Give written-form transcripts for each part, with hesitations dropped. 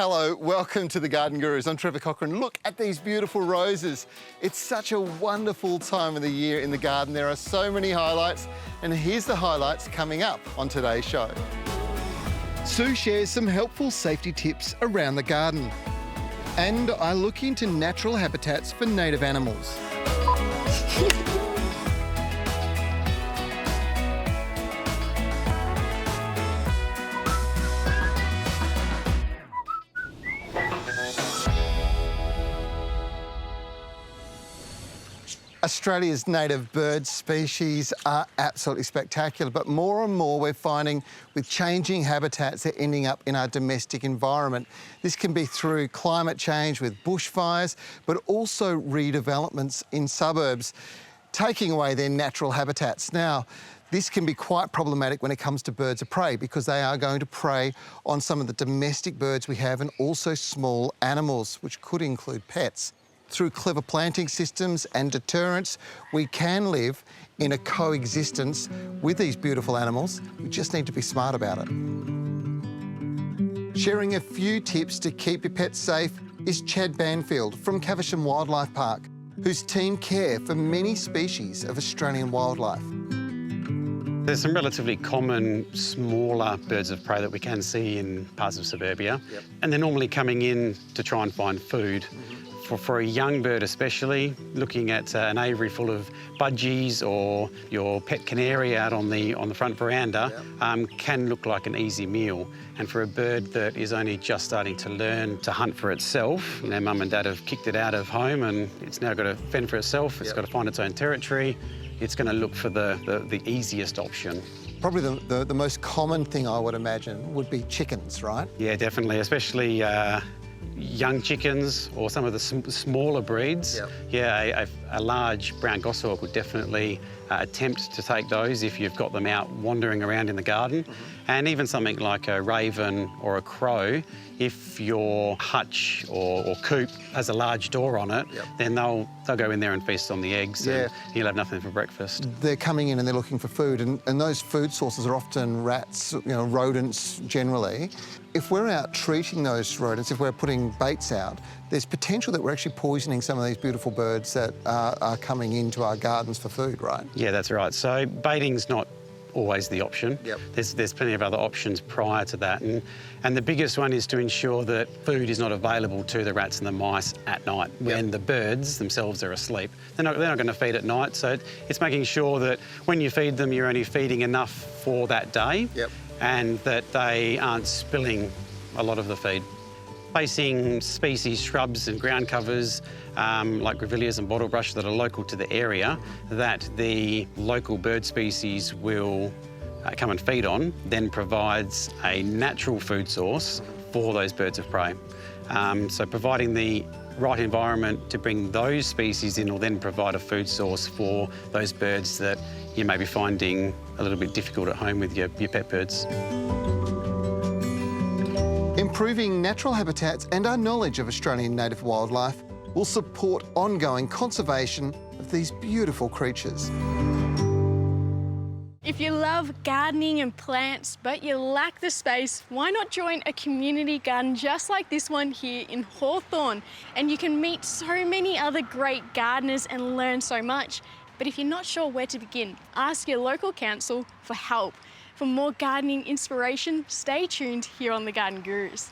Hello, welcome to the Garden Gurus. I'm Trevor Cochran. Look at these beautiful roses. It's such a wonderful time of the year in the garden. There are so many highlights, and here's the highlights coming up on today's show. Sue shares some helpful safety tips around the garden. And I look into natural habitats for native animals. Australia's native bird species are absolutely spectacular, but more and more we're finding with changing habitats they're ending up in our domestic environment. This can be through climate change with bushfires, but also redevelopments in suburbs, taking away their natural habitats. Now, this can be quite problematic when it comes to birds of prey because they are going to prey on some of the domestic birds we have and also small animals, which could include pets. Through clever planting systems and deterrents, we can live in a coexistence with these beautiful animals. We just need to be smart about it. Sharing a few tips to keep your pets safe is Chad Banfield from Caversham Wildlife Park, whose team care for many species of Australian wildlife. There's some relatively common smaller birds of prey that we can see in parts of suburbia, and they're normally coming in to try and find food. For a young bird especially, looking at an aviary full of budgies or your pet canary out on the front veranda can look like an easy meal. And for a bird that is only just starting to learn to hunt for itself, you know, mum and dad have kicked it out of home and it's now got to fend for itself, it's got to find its own territory, it's going to look for the easiest option. Probably the most common thing I would imagine would be chickens, right? Yeah, definitely, especially young chickens or some of the smaller breeds. Yeah, a large brown goshawk would definitely attempt to take those if you've got them out wandering around in the garden. And even something like a raven or a crow, if your hutch or coop has a large door on it, then they'll go in there and feast on the eggs and you'll have nothing for breakfast. They're coming in and they're looking for food, and those food sources are often rats, you know, rodents generally. If we're out treating those rodents, if we're putting baits out, there's potential that we're actually poisoning some of these beautiful birds that are coming into our gardens for food, right? Yeah, that's right. So baiting's not always the option. There's plenty of other options prior to that. And the biggest one is to ensure that food is not available to the rats and the mice at night when the birds themselves are asleep. They're not going to feed at night, so it's making sure that when you feed them, you're only feeding enough for that day and that they aren't spilling a lot of the feed. Placing species, shrubs and ground covers like grevilleas and bottlebrush that are local to the area that the local bird species will come and feed on then provides a natural food source for those birds of prey. So providing the right environment to bring those species in will then provide a food source for those birds that you may be finding a little bit difficult at home with your pet birds. Improving natural habitats and our knowledge of Australian native wildlife will support ongoing conservation of these beautiful creatures. If you love gardening and plants, but you lack the space, why not join a community garden just like this one here in Hawthorn? And you can meet so many other great gardeners and learn so much. But if you're not sure where to begin, ask your local council for help. For more gardening inspiration, stay tuned here on The Garden Gurus.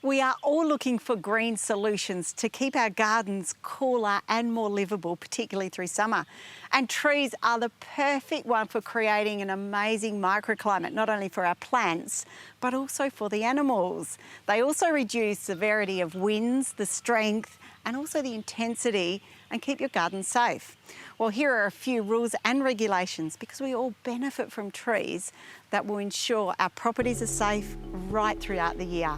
We are all looking for green solutions to keep our gardens cooler and more livable, particularly through summer. And trees are the perfect one for creating an amazing microclimate, not only for our plants, but also for the animals. They also reduce severity of winds, the strength, and also the intensity, and keep your garden safe. Well, here are a few rules and regulations because we all benefit from trees that will ensure our properties are safe right throughout the year.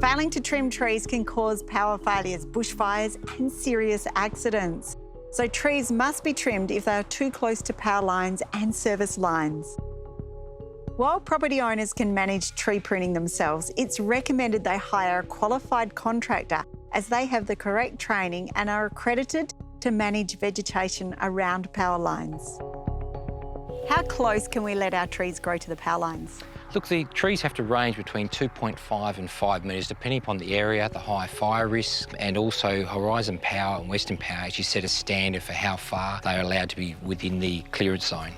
Failing to trim trees can cause power failures, bushfires and serious accidents. So trees must be trimmed if they are too close to power lines and service lines. While property owners can manage tree pruning themselves, it's recommended they hire a qualified contractor as they have the correct training and are accredited to manage vegetation around power lines. How close can we let our trees grow to the power lines? Look, the trees have to range between 2.5 and 5 metres, depending upon the area, the high fire risk, and also Horizon Power and Western Power actually set a standard for how far they're allowed to be within the clearance zone.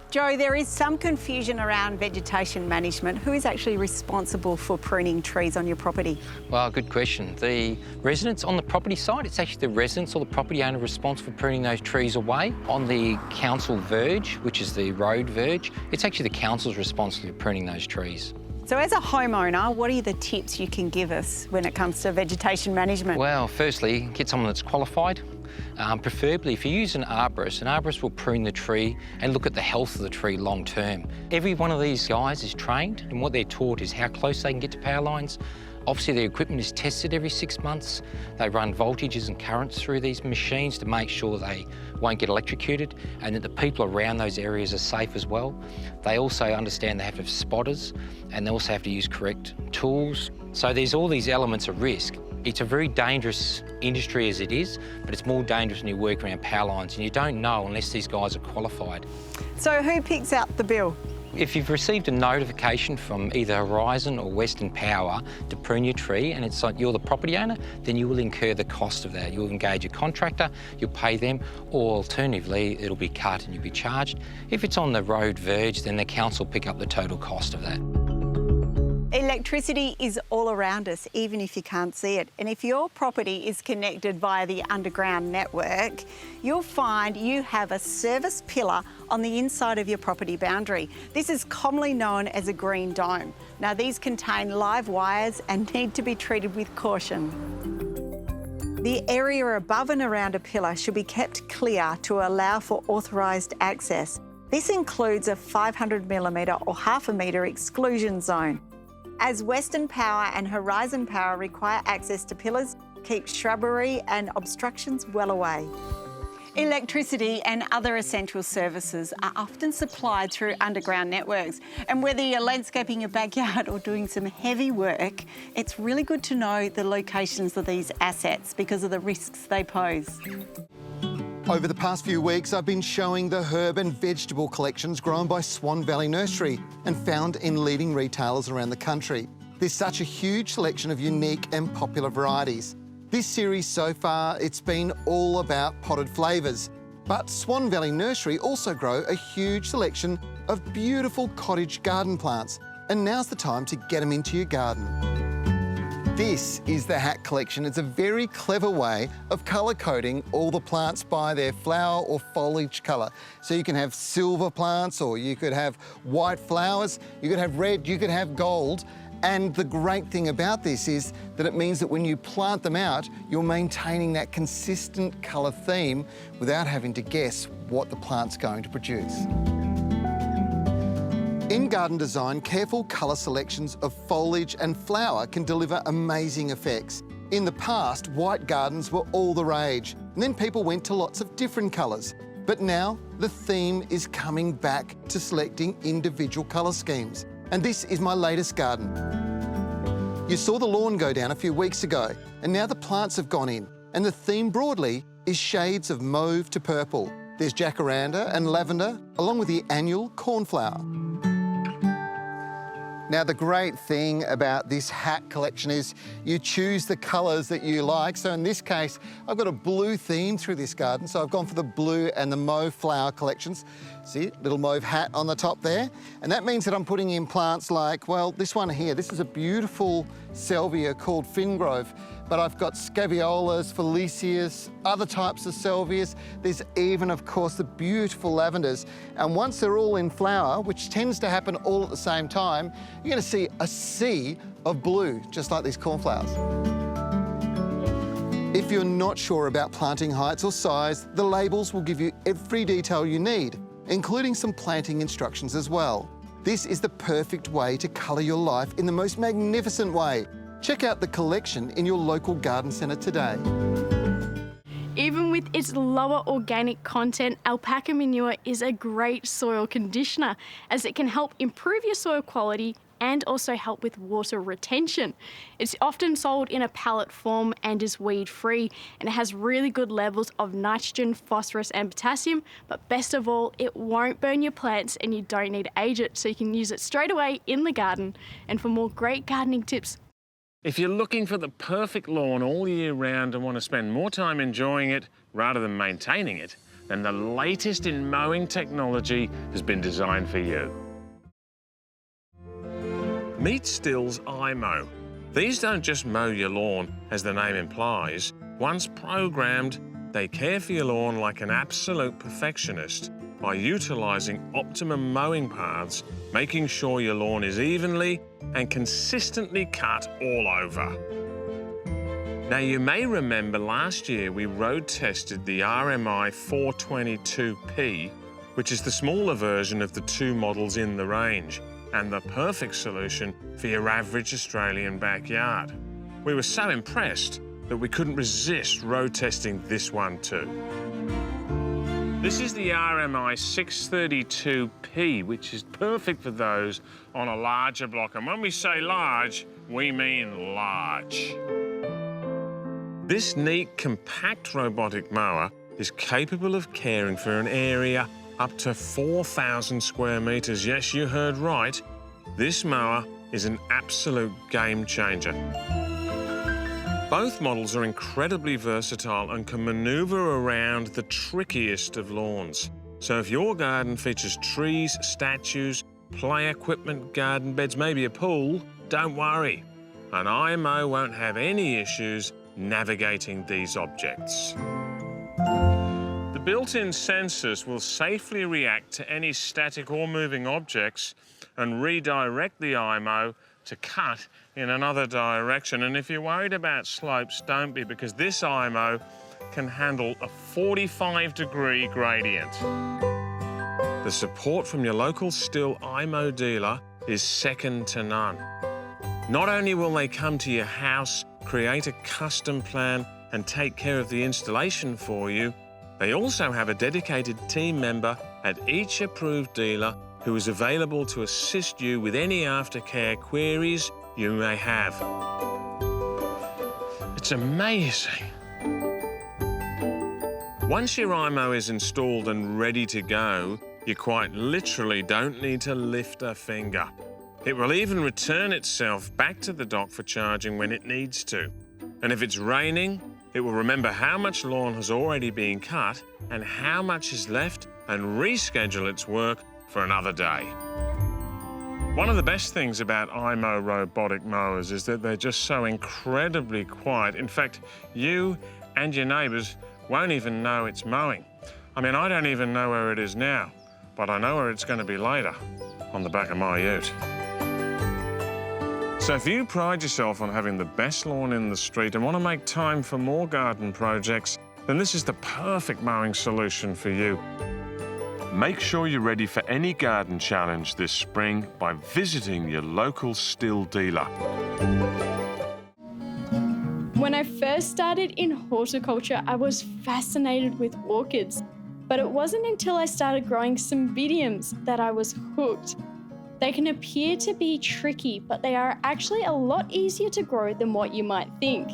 Joe, there is some confusion around vegetation management. Who is actually responsible for pruning trees on your property? Well, good question. The residents on the property side, it's actually the residents or the property owner responsible for pruning those trees away. On the council verge, which is the road verge, it's actually the council's responsible for pruning those trees. So as a homeowner, what are the tips you can give us when it comes to vegetation management? Well, firstly, get someone that's qualified. Preferably, if you use an arborist will prune the tree and look at the health of the tree long term. Every one of these guys is trained, and what they're taught is how close they can get to power lines. Obviously, their equipment is tested every 6 months. They run voltages and currents through these machines to make sure they won't get electrocuted and that the people around those areas are safe as well. They also understand they have to have spotters, and they also have to use correct tools. So there's all these elements of risk. It's a very dangerous industry as it is, but it's more dangerous when you work around power lines, and you don't know unless these guys are qualified. So who picks out the bill? If you've received a notification from either Horizon or Western Power to prune your tree and it's like you're the property owner, then you will incur the cost of that. You'll engage a contractor, you'll pay them, or alternatively, it'll be cut and you'll be charged. If it's on the road verge, then the council will pick up the total cost of that. Electricity is all around us, even if you can't see it. And if your property is connected via the underground network, you'll find you have a service pillar on the inside of your property boundary. This is commonly known as a green dome. Now, these contain live wires and need to be treated with caution. The area above and around a pillar should be kept clear to allow for authorised access. This includes a 500mm or half a metre exclusion zone. As Western Power and Horizon Power require access to pillars, keep shrubbery and obstructions well away. Electricity and other essential services are often supplied through underground networks. And whether you're landscaping your backyard or doing some heavy work, it's really good to know the locations of these assets because of the risks they pose. Over the past few weeks, I've been showing the herb and vegetable collections grown by Swan Valley Nursery and found in leading retailers around the country. There's such a huge selection of unique and popular varieties. This series so far, it's been all about potted flavours. But Swan Valley Nursery also grow a huge selection of beautiful cottage garden plants. And now's the time to get them into your garden. This is the hat collection. It's a very clever way of colour coding all the plants by their flower or foliage colour. So you can have silver plants, or you could have white flowers, you could have red, you could have gold. And the great thing about this is that it means that when you plant them out, you're maintaining that consistent colour theme without having to guess what the plant's going to produce. In garden design, careful colour selections of foliage and flower can deliver amazing effects. In the past, white gardens were all the rage, and then people went to lots of different colours. But now, the theme is coming back to selecting individual colour schemes. And this is my latest garden. You saw the lawn go down a few weeks ago, and now the plants have gone in, and the theme broadly is shades of mauve to purple. There's jacaranda and lavender, along with the annual cornflower. Now, the great thing about this hat collection is you choose the colours that you like. So in this case, I've got a blue theme through this garden. So I've gone for the blue and the mauve flower collections. See, little mauve hat on the top there. And that means that I'm putting in plants like, well, this one here. This is a beautiful salvia called Fingrove. But I've got scaviolas, feliceas, other types of salvias. There's even, of course, the beautiful lavenders. And once they're all in flower, which tends to happen all at the same time, you're going to see a sea of blue, just like these cornflowers. If you're not sure about planting heights or size, the labels will give you every detail you need, including some planting instructions as well. This is the perfect way to colour your life in the most magnificent way. Check out the collection in your local garden centre today. Even with its lower organic content, alpaca manure is a great soil conditioner as it can help improve your soil quality and also help with water retention. It's often sold in a pellet form and is weed-free, and it has really good levels of nitrogen, phosphorus and potassium, but best of all, it won't burn your plants and you don't need to age it, so you can use it straight away in the garden. And for more great gardening tips, if you're looking for the perfect lawn all year round and want to spend more time enjoying it rather than maintaining it, then the latest in mowing technology has been designed for you. Meet Still's iMow. These don't just mow your lawn, as the name implies. Once programmed, they care for your lawn like an absolute perfectionist by utilising optimum mowing paths, making sure your lawn is evenly and consistently cut all over. Now, you may remember last year we road tested the RMI 422P, which is the smaller version of the two models in the range, and the perfect solution for your average Australian backyard. We were so impressed that we couldn't resist road testing this one too. This is the RMI 632P, which is perfect for those on a larger block. And when we say large, we mean large. This neat, compact robotic mower is capable of caring for an area up to 4,000 square metres. Yes, you heard right. This mower is an absolute game changer. Both models are incredibly versatile and can manoeuvre around the trickiest of lawns. So if your garden features trees, statues, play equipment, garden beds, maybe a pool, don't worry. An iMow won't have any issues navigating these objects. The built-in sensors will safely react to any static or moving objects and redirect the iMow to cut in another direction. And if you're worried about slopes, don't be, because this iMow can handle a 45-degree gradient. The support from your local Still iMow dealer is second to none. Not only will they come to your house, create a custom plan and take care of the installation for you, they also have a dedicated team member at each approved dealer who is available to assist you with any aftercare queries you may have. It's amazing. Once your iMow is installed and ready to go, you quite literally don't need to lift a finger. It will even return itself back to the dock for charging when it needs to. And if it's raining, it will remember how much lawn has already been cut and how much is left and reschedule its work for another day. One of the best things about iMow robotic mowers is that they're just so incredibly quiet. In fact, you and your neighbours won't even know it's mowing. I mean, I don't even know where it is now, but I know where it's going to be later, on the back of my ute. So if you pride yourself on having the best lawn in the street and want to make time for more garden projects, then this is the perfect mowing solution for you. Make sure you're ready for any garden challenge this spring by visiting your local Still dealer. When I first started in horticulture, I was fascinated with orchids, but it wasn't until I started growing cymbidiums that I was hooked. They can appear to be tricky, but they are actually a lot easier to grow than what you might think.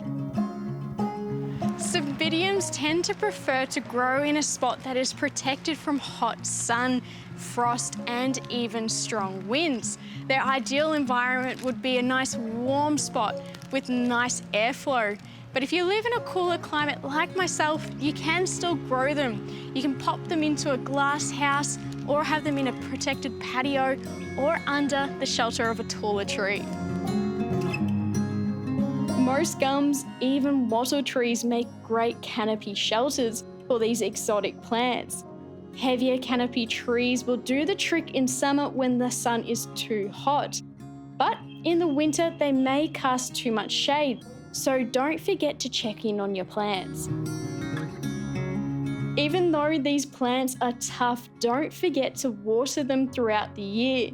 Cymbidiums tend to prefer to grow in a spot that is protected from hot sun, frost, and even strong winds. Their ideal environment would be a nice warm spot with nice airflow. But if you live in a cooler climate like myself, you can still grow them. You can pop them into a glass house or have them in a protected patio or under the shelter of a taller tree. Most gums, even wattle trees, make great canopy shelters for these exotic plants. Heavier canopy trees will do the trick in summer when the sun is too hot. But in the winter, they may cast too much shade, so don't forget to check in on your plants. Even though these plants are tough, don't forget to water them throughout the year.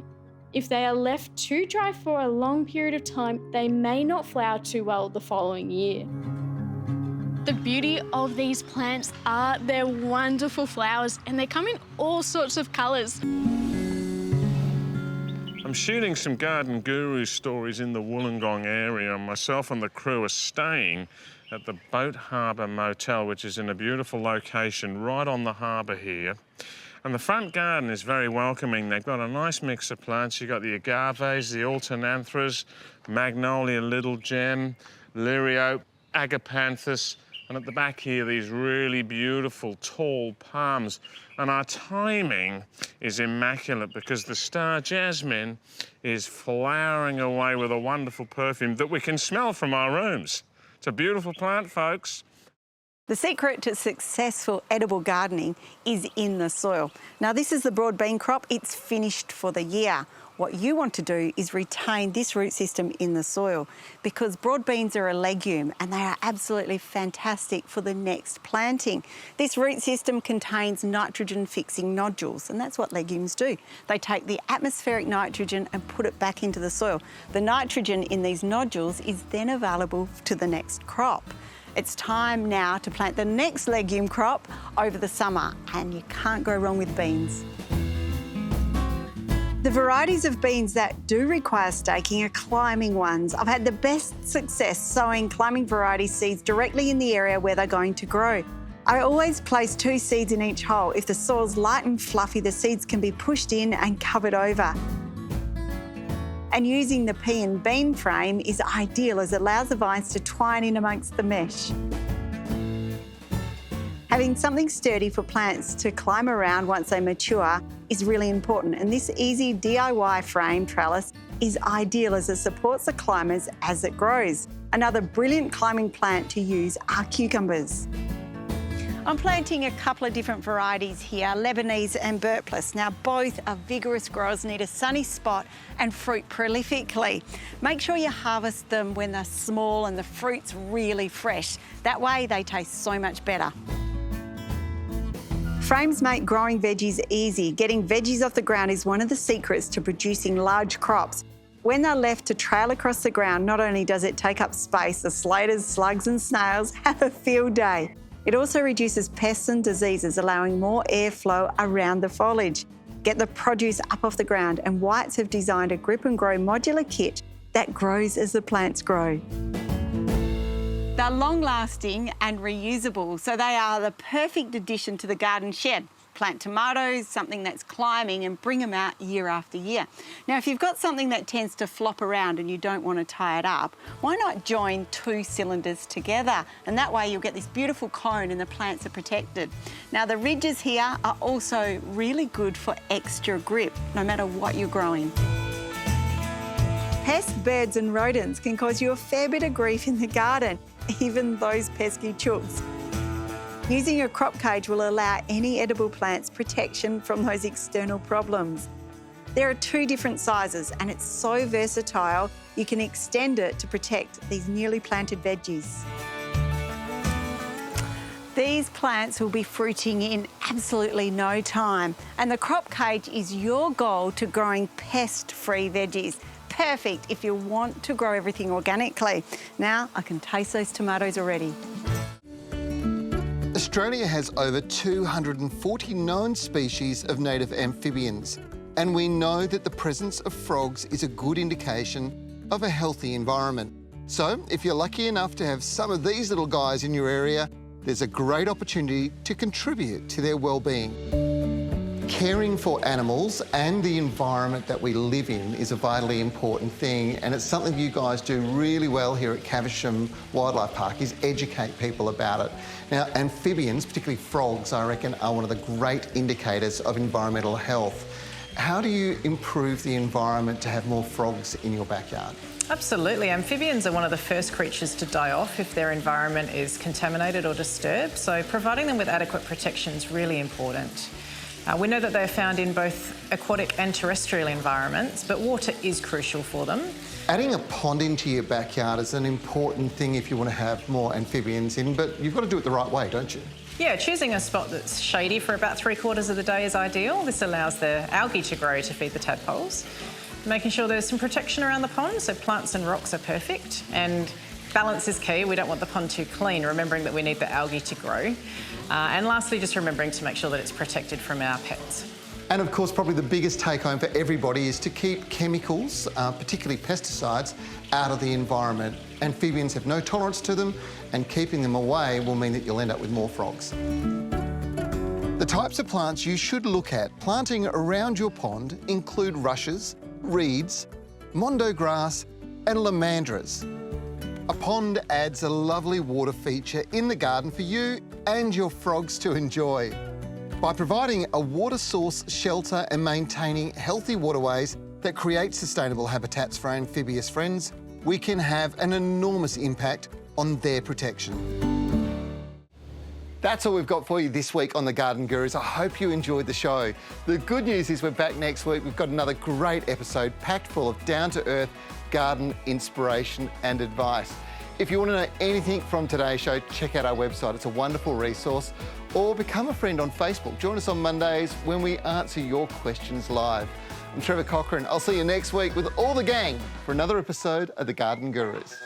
If they are left too dry for a long period of time, they may not flower too well the following year. The beauty of these plants are their wonderful flowers, and they come in all sorts of colours. I I'm shooting some garden guru stories in the Wollongong area, and myself and the crew are staying at the Boat Harbour Motel, which is in a beautiful location right on the harbour here. And the front garden is very welcoming. They've got a nice mix of plants. You've got the agaves, the alternanthus, magnolia, little gem, liriope, agapanthus, and at the back here, these really beautiful tall palms. And our timing is immaculate because the star jasmine is flowering away with a wonderful perfume that we can smell from our rooms. It's a beautiful plant, folks. The secret to successful edible gardening is in the soil. Now, this is the broad bean crop. It's finished for the year. What you want to do is retain this root system in the soil because broad beans are a legume and they are absolutely fantastic for the next planting. This root system contains nitrogen-fixing nodules, and that's what legumes do. They take the atmospheric nitrogen and put it back into the soil. The nitrogen in these nodules is then available to the next crop. It's time now to plant the next legume crop over the summer, and you can't go wrong with beans. The varieties of beans that do require staking are climbing ones. I've had the best success sowing climbing variety seeds directly in the area where they're going to grow. I always place 2 seeds in each hole. If the soil's light and fluffy, the seeds can be pushed in and covered over. And using the pea and bean frame is ideal as it allows the vines to twine in amongst the mesh. Having something sturdy for plants to climb around once they mature is really important, and this easy DIY frame trellis is ideal as it supports the climbers as it grows. Another brilliant climbing plant to use are cucumbers. I'm planting a couple of different varieties here, Lebanese and Burpless. Now, both are vigorous growers, need a sunny spot and fruit prolifically. Make sure you harvest them when they're small and the fruit's really fresh. That way they taste so much better. Frames make growing veggies easy. Getting veggies off the ground is one of the secrets to producing large crops. When they're left to trail across the ground, not only does it take up space, the slaters, slugs and snails have a field day. It also reduces pests and diseases, allowing more airflow around the foliage. Get the produce up off the ground, and Whites have designed a grip and grow modular kit that grows as the plants grow. They're long-lasting and reusable, so they are the perfect addition to the garden shed. Plant tomatoes, something that's climbing, and bring them out year after year. Now, if you've got something that tends to flop around and you don't want to tie it up, why not join 2 cylinders together? And that way you'll get this beautiful cone and the plants are protected. Now, the ridges here are also really good for extra grip, no matter what you're growing. Pests, birds and rodents can cause you a fair bit of grief in the garden, even those pesky chooks. Using a crop cage will allow any edible plants protection from those external problems. There are 2 different sizes and it's so versatile you can extend it to protect these newly planted veggies. These plants will be fruiting in absolutely no time, and the crop cage is your goal to growing pest-free veggies. Perfect if you want to grow everything organically. Now I can taste those tomatoes already. Australia has over 240 known species of native amphibians, and we know that the presence of frogs is a good indication of a healthy environment. So if you're lucky enough to have some of these little guys in your area, there's a great opportunity to contribute to their well-being. Caring for animals and the environment that we live in is a vitally important thing, and it's something you guys do really well here at Caversham Wildlife Park, is educate people about it. Now, amphibians, particularly frogs, I reckon, are one of the great indicators of environmental health. How do you improve the environment to have more frogs in your backyard? Absolutely. Amphibians are one of the first creatures to die off if their environment is contaminated or disturbed, so providing them with adequate protection is really important. We know that they're found in both aquatic and terrestrial environments, but water is crucial for them. Adding a pond into your backyard is an important thing if you want to have more amphibians in, but you've got to do it the right way, don't you? Yeah, choosing a spot that's shady for about 3/4 of the day is ideal. This allows the algae to grow to feed the tadpoles. Making sure there's some protection around the pond, so plants and rocks are perfect. And balance is key. We don't want the pond too clean, remembering that we need the algae to grow. And lastly, just remembering to make sure that it's protected from our pets. And of course, probably the biggest take home for everybody is to keep chemicals, particularly pesticides, out of the environment. Amphibians have no tolerance to them, and keeping them away will mean that you'll end up with more frogs. The types of plants you should look at planting around your pond include rushes, reeds, mondo grass, and lomandras. A pond adds a lovely water feature in the garden for you and your frogs to enjoy. By providing a water source, shelter and maintaining healthy waterways that create sustainable habitats for our amphibious friends, we can have an enormous impact on their protection. That's all we've got for you this week on The Garden Gurus. I hope you enjoyed the show. The good news is we're back next week. We've got another great episode packed full of down-to-earth garden inspiration and advice. If you want to know anything from today's show, check out our website. It's a wonderful resource. Or become a friend on Facebook. Join us on Mondays when we answer your questions live. I'm Trevor Cochran. I'll see you next week with all the gang for another episode of The Garden Gurus.